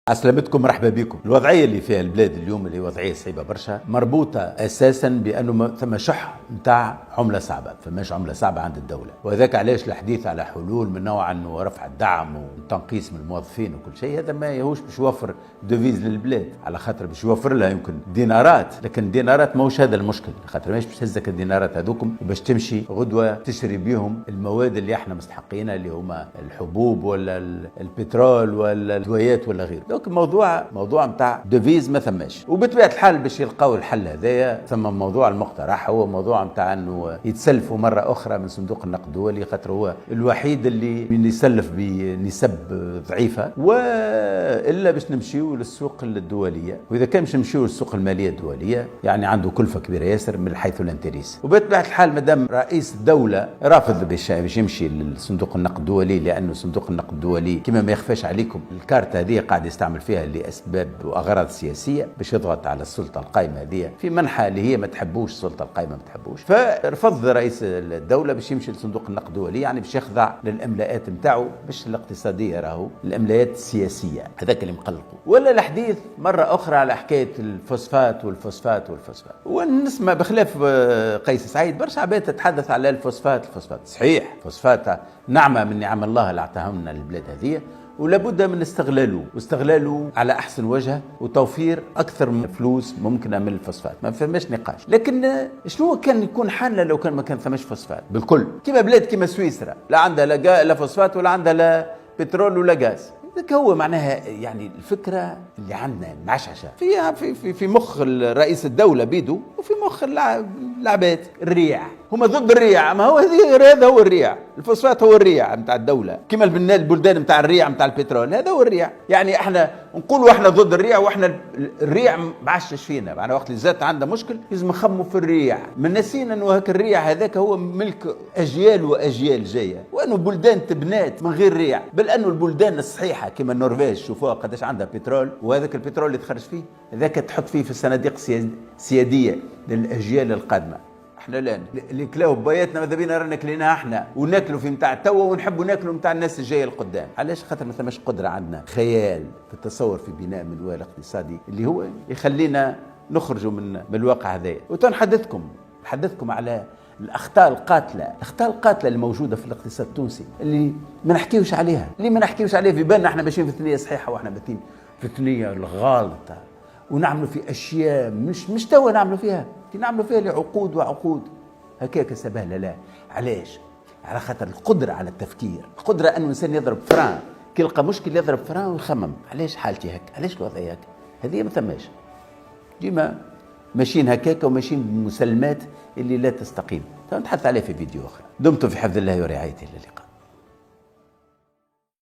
عسلامتكم، مرحبا بكم. الوضعيه اللي فيها البلاد اليوم اللي وضعيه صعيبه برشا، مربوطه اساسا بانه ثم شح نتاع عمله صعبه، فماش عمله صعبه عند الدوله، وذاك علاش الحديث على حلول من نوع انه رفع الدعم والتنقيص من الموظفين وكل شيء، هذا ما يهوش باش يوفر ديفيز للبلاد، على خاطر باش يوفر لها يمكن دينارات، لكن الدينارات ماهوش هذا المشكل، خاطر ماش باش تهزك الدينارات هذوكم وباش تمشي غدوه تشتري بهم المواد اللي احنا مستحقينها، اللي هما الحبوب ولا البترول ولا الدويات ولا غيره. دونك موضوع نتاع ديفيز ما ثماش، وبطبيعه الحال باش يلقاو الحل هذايا ثم موضوع المقترح هو موضوع نتاع انه يتسلفوا مره اخرى من صندوق النقد الدولي، خاطر هو الوحيد اللي يسلف بنسب ضعيفه، والا باش نمشيو للسوق الدوليه، واذا كان باش نمشيو للسوق الماليه الدوليه يعني عنده كلفه كبيره ياسر من حيث الانتريس. وبطبيعه الحال مادام رئيس الدوله رافض باش يمشي للصندوق النقد الدولي، لانه صندوق النقد الدولي كما ما يخفاش عليكم الكارت هذه قاعد يستعمل فيها لاسباب واغراض سياسيه باش يضغط على السلطه القائمه هذه في منحى اللي هي ما تحبوش، السلطه القائمه ما تحبوش، فرفض رئيس الدوله باش يمشي لصندوق النقد الدولي، يعني باش يخضع للاملاءات نتاعو، مش الاقتصاديه راهو الاملاءات السياسيه، هذاك اللي مقلقه. ولا الحديث مره اخرى على حكايه الفوسفات والفوسفات والفوسفات، ونسمع بخلاف قيس سعيد برشا عباد تتحدث على الفوسفات. صحيح فوسفات نعمه من نعم الله اللي اعطاها لنا البلاد هذه، ولابد من واستغلاله على احسن وجه، وتوفير اكثر من فلوس ممكنه من الفوسفات، ما فماش نقاش. لكن شنو كان يكون حالنا لو كان ما كان ثماش فوسفات بالكل؟ كما بلاد كما سويسرا لا عندها لا فوسفات ولا عندها لا بترول ولا غاز. ذاك هو معناها يعني الفكره اللي عندنا معشعشه فيها في مخ رئيس الدوله بيدو، وفي مخ العباد الريع، هما ضد الريع، ما هو هذا هو الريع، الفوسفات هو الريع نتاع الدوله، كما البلدان نتاع الريع نتاع البترول، هذا هو الريع. يعني احنا نقولوا احنا ضد الريع، واحنا الريع معشش فينا، معناها وقت اللي زاد عندنا مشكل لازم نخموا في الريع، من نسينا انه هاك الريع هذاك هو ملك اجيال واجيال جايه، وانه بلدان تبنات من غير ريع، بل انه البلدان الصحيحه كما النورفيج شوفوها قداش عندها بترول، وهذاك البترول اللي تخرج فيه هذاك تحط فيه في الصناديق سياديه للاجيال القادمه. احنا لا اللي كلاو بياتنا ماذا بينا رانا كليناها احنا، وناكلوا في نتاع توا ونحبوا ناكلوا نتاع الناس الجايه القدام. علاش؟ خاطر ما ثماش قدره عندنا خيال في التصور في بناء منوال الاقتصادي اللي هو يخلينا نخرجوا من الواقع هذايا. وتنحدثكم على الاخطاء القاتله اللي موجوده في الاقتصاد التونسي، اللي ما نحكيوش عليها، في بالنا احنا ماشيين في ثنيه صحيحه، واحنا ماشيين في ثنيه الغالطه، ونعملوا في اشياء مش توا نعملوا فيها، نعملوا فيها لعقود وعقود هكاك سبهله. لا، علاش؟ على خاطر القدره على التفكير، القدره ان الانسان يضرب فران كي يلقى مشكل يضرب فران ويخمم علاش حالتي هكا، علاش الوضعيه هكا، هذه ما ثماش، ديما ماشيين هكاك وماشيين بمسلمات اللي لا تستقيم. نتحدث عليه في فيديو اخر. دمتم في حفظ الله ورعايته، الى اللقاء.